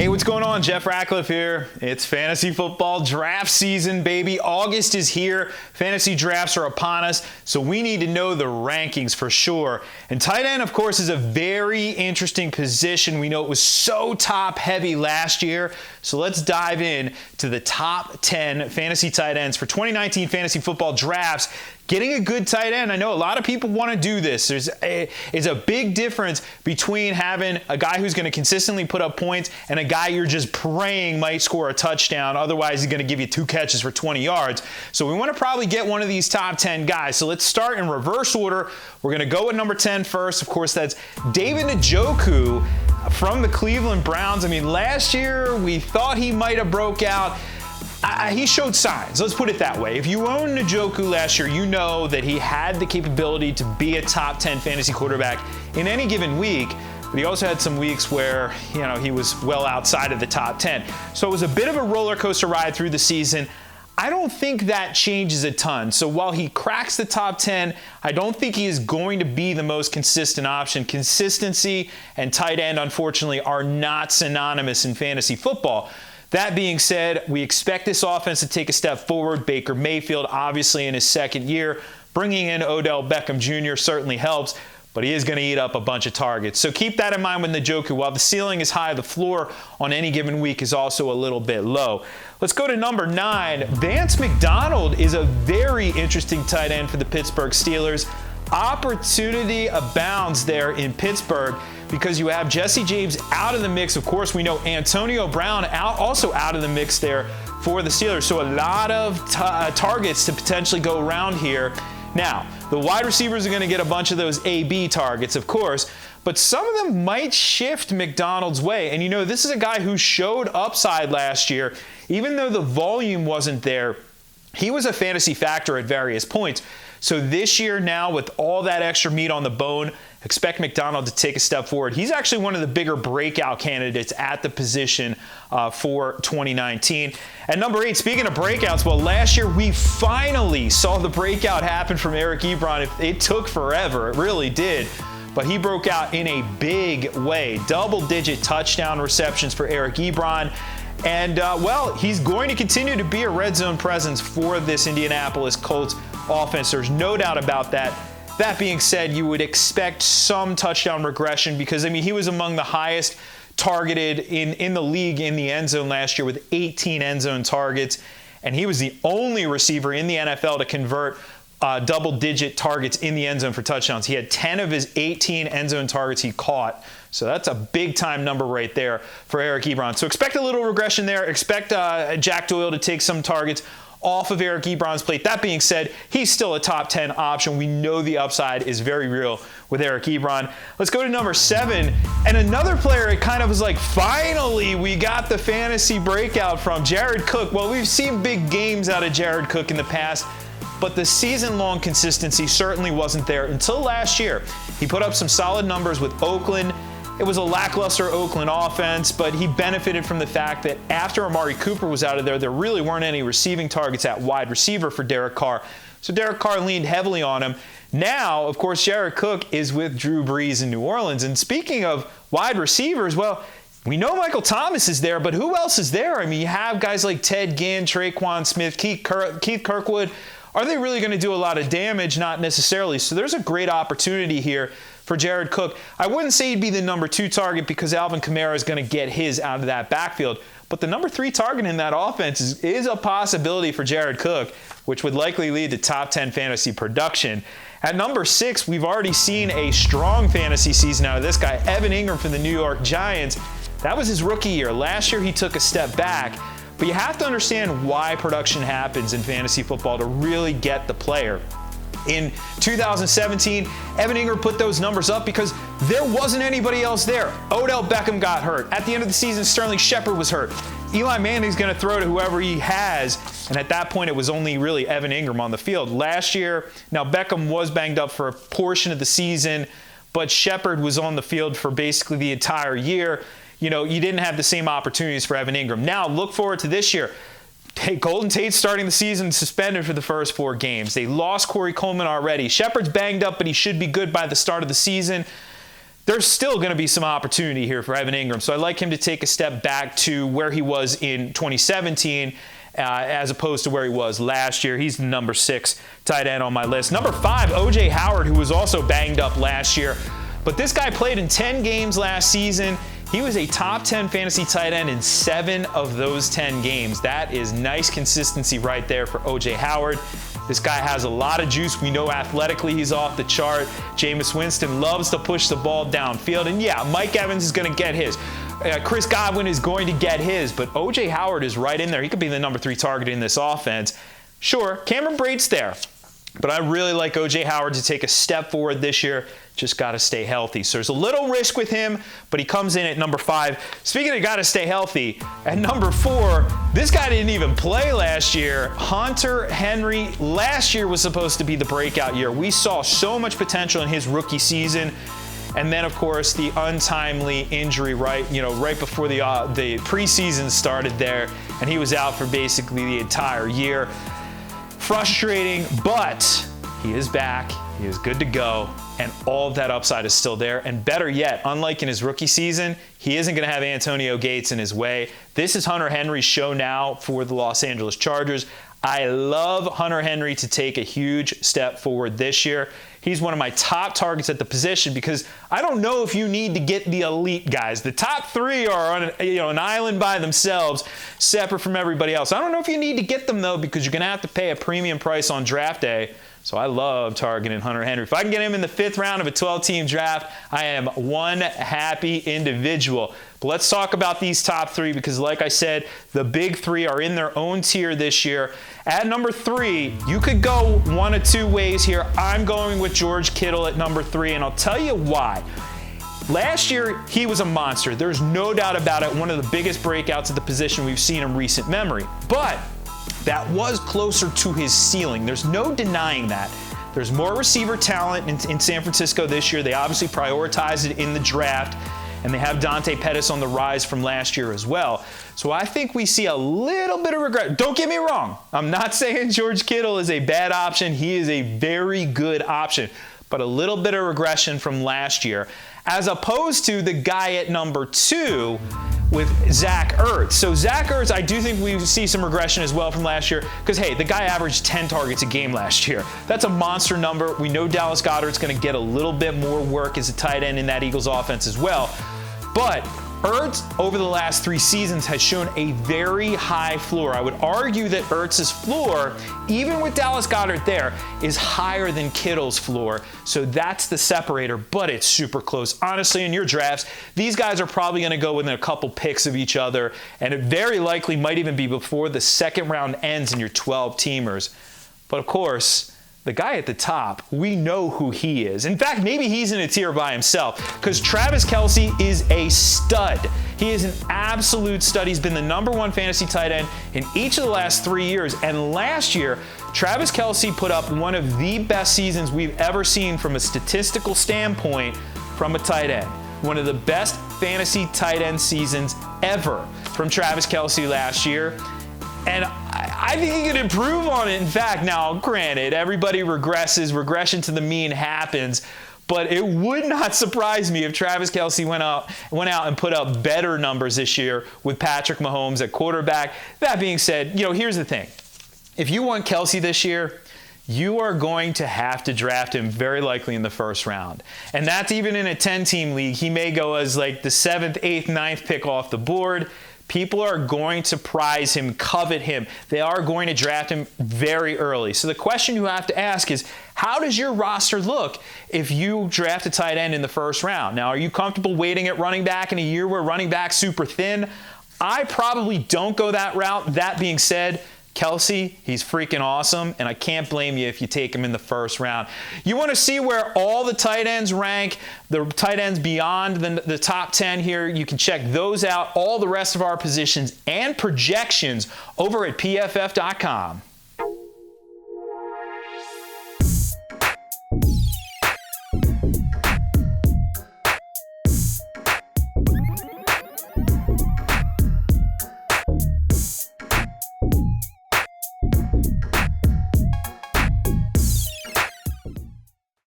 Hey, what's going on? Jeff Ratcliffe here. It's fantasy football draft season, baby. August is here. Fantasy drafts are upon us, so we need to know the rankings for sure. And tight end, of course, is a very interesting position. We know it was so top heavy last year, so let's dive in to the top 10 fantasy tight ends for 2019 fantasy football drafts. Getting a good tight end, I know a lot of people want to do this. There's a big difference between having a guy who's going to consistently put up points and a guy you're just praying might score a touchdown. Otherwise, he's going to give you 2 catches for 20 yards. So we want to probably get one of these top 10 guys. So let's start in reverse order. We're going to go with number 10 first. Of course, that's David Njoku from the Cleveland Browns. I mean, last year we thought he might have broke out. He showed signs. Let's put it that way. If you owned Njoku last year, you know that he had the capability to be a top 10 fantasy quarterback in any given week. But he also had some weeks where, he was well outside of the top 10. So it was a bit of a roller coaster ride through the season. I don't think that changes a ton. So while he cracks the top 10, I don't think he is going to be the most consistent option. Consistency and tight end, unfortunately, are not synonymous in fantasy football. That being said, we expect this offense to take a step forward. Baker Mayfield, obviously in his second year. Bringing in Odell Beckham Jr. certainly helps, but he is going to eat up a bunch of targets. So keep that in mind with Njoku. While the ceiling is high, the floor on any given week is also a little bit low. Let's go to number 9. Vance McDonald is a very interesting tight end for the Pittsburgh Steelers. Opportunity abounds there in Pittsburgh because you have Jesse James out of the mix. Of course, we know Antonio Brown also out of the mix there for the Steelers. So a lot of targets to potentially go around here. Now, the wide receivers are going to get a bunch of those AB targets, of course, but some of them might shift McDonald's way. And this is a guy who showed upside last year. Even though the volume wasn't there, he was a fantasy factor at various points. So this year now, with all that extra meat on the bone, expect McDonald to take a step forward. He's actually one of the bigger breakout candidates at the position for 2019. At number 8, speaking of breakouts, well, last year we finally saw the breakout happen from Eric Ebron. It took forever. It really did. But he broke out in a big way. Double-digit touchdown receptions for Eric Ebron. And, he's going to continue to be a red zone presence for this Indianapolis Colts offense. There's no doubt about that. That being said, you would expect some touchdown regression because, he was among the highest targeted in the league in the end zone last year with 18 end zone targets. And he was the only receiver in the NFL to convert double-digit targets in the end zone for touchdowns. He had 10 of his 18 end zone targets he caught. So that's a big-time number right there for Eric Ebron. So expect a little regression there. Expect Jack Doyle to take some targets off of Eric Ebron's plate. That being said, he's still a top 10 option. We know the upside is very real with Eric Ebron. Let's go to number 7. And another player, it kind of was like, finally, we got the fantasy breakout from Jared Cook. Well, we've seen big games out of Jared Cook in the past, but the season-long consistency certainly wasn't there until last year. He put up some solid numbers with Oakland. It was a lackluster Oakland offense, but he benefited from the fact that after Amari Cooper was out of there really weren't any receiving targets at wide receiver for Derek Carr. So Derek Carr leaned heavily on him. Now, of course, Jared Cook is with Drew Brees in New Orleans. And speaking of wide receivers, well, we know Michael Thomas is there, but who else is there? You have guys like Ted Ginn, Traquan Smith, Keith Kirkwood. Are they really going to do a lot of damage? Not necessarily. So there's a great opportunity here for Jared Cook. I wouldn't say he'd be the number 2 target because Alvin Kamara is going to get his out of that backfield. But the number 3 target in that offense is a possibility for Jared Cook, which would likely lead to top 10 fantasy production. At number 6, we've already seen a strong fantasy season out of this guy, Evan Engram from the New York Giants. That was his rookie year. Last year he took a step back. But you have to understand why production happens in fantasy football to really get the player. In 2017, Evan Engram put those numbers up because there wasn't anybody else there. Odell Beckham got hurt. At the end of the season, Sterling Shepard was hurt. Eli Manning's going to throw to whoever he has, and at that point, it was only really Evan Engram on the field. Last year, now Beckham was banged up for a portion of the season, but Shepard was on the field for basically the entire year. You didn't have the same opportunities for Evan Engram. Now, look forward to this year. Golden Tate's starting the season suspended for the first 4 games. They lost Corey Coleman already. Shepard's banged up, but he should be good by the start of the season. there's still going to be some opportunity here for Evan Engram. So I like him to take a step back to where he was in 2017 as opposed to where he was last year. He's the number 6 tight end on my list. Number 5, O.J. Howard, who was also banged up last year. But this guy played in 10 games last season. He was a top 10 fantasy tight end in 7 of those 10 games. That is nice consistency right there for O.J. Howard. This guy has a lot of juice. We know athletically he's off the chart. Jameis Winston loves to push the ball downfield. And yeah, Mike Evans is going to get his. Chris Godwin is going to get his. But O.J. Howard is right in there. He could be the number 3 target in this offense. Sure, Cameron Brate's there. But I really like O.J. Howard to take a step forward this year. Just got to stay healthy. So there's a little risk with him, but he comes in at number 5. Speaking of got to stay healthy, at number 4, this guy didn't even play last year. Hunter Henry, last year was supposed to be the breakout year. We saw so much potential in his rookie season. And then, of course, the untimely injury right before the preseason started there, and he was out for basically the entire year. Frustrating, but he is back. He is good to go, and all of that upside is still there. And better yet, unlike in his rookie season, he isn't going to have Antonio Gates in his way. This is Hunter Henry's show now for the Los Angeles Chargers. I love Hunter Henry to take a huge step forward this year. He's one of my top targets at the position because I don't know if you need to get the elite guys. The top 3 are on an island by themselves, separate from everybody else. I don't know if you need to get them, though, because you're going to have to pay a premium price on draft day. So I love targeting Hunter Henry. If I can get him in the 5th round of a 12-team draft, I am one happy individual. But let's talk about these top 3 because, like I said, the big 3 are in their own tier this year. At number 3, you could go one of 2 ways here. I'm going with George Kittle at number 3, and I'll tell you why. Last year, he was a monster. There's no doubt about it. One of the biggest breakouts at the position we've seen in recent memory. But that was closer to his ceiling. There's no denying that. There's more receiver talent in San Francisco this year. They obviously prioritized it in the draft, and they have Dante Pettis on the rise from last year as well. So I think we see a little bit of regret. Don't get me wrong. I'm not saying George Kittle is a bad option. He is a very good option, but a little bit of regression from last year, as opposed to the guy at number 2 with Zach Ertz. So Zach Ertz, I do think we see some regression as well from last year because, hey, the guy averaged 10 targets a game last year. That's a monster number. We know Dallas Goedert's going to get a little bit more work as a tight end in that Eagles offense as well. But Ertz, over the last 3 seasons, has shown a very high floor. I would argue that Ertz's floor, even with Dallas Goedert there, is higher than Kittle's floor. So that's the separator, but it's super close. Honestly, in your drafts, these guys are probably going to go within a couple picks of each other, and it very likely might even be before the 2nd round ends in your 12-teamers. But of course, the guy at the top, we know who he is. In fact, maybe he's in a tier by himself because Travis Kelce is a stud. He is an absolute stud. He's been the number 1 fantasy tight end in each of the last 3 years. And last year, Travis Kelce put up one of the best seasons we've ever seen from a statistical standpoint from a tight end. One of the best fantasy tight end seasons ever from Travis Kelce last year. And I think he can improve on it. In fact, now, granted, everybody regresses. Regression to the mean happens. But it would not surprise me if Travis Kelce went out and put up better numbers this year with Patrick Mahomes at quarterback. That being said, here's the thing. If you want Kelce this year, you are going to have to draft him very likely in the 1st round. And that's even in a 10-team league. He may go as like the 7th, 8th, 9th pick off the board. People are going to prize him, covet him. They are going to draft him very early. So the question you have to ask is, how does your roster look if you draft a tight end in the 1st round? Now, are you comfortable waiting at running back in a year where running back's super thin? I probably don't go that route. That being said, Kelce, he's freaking awesome, and I can't blame you if you take him in the 1st round. You want to see where all the tight ends rank, the tight ends beyond the top 10 here, you can check those out, all the rest of our positions and projections over at PFF.com.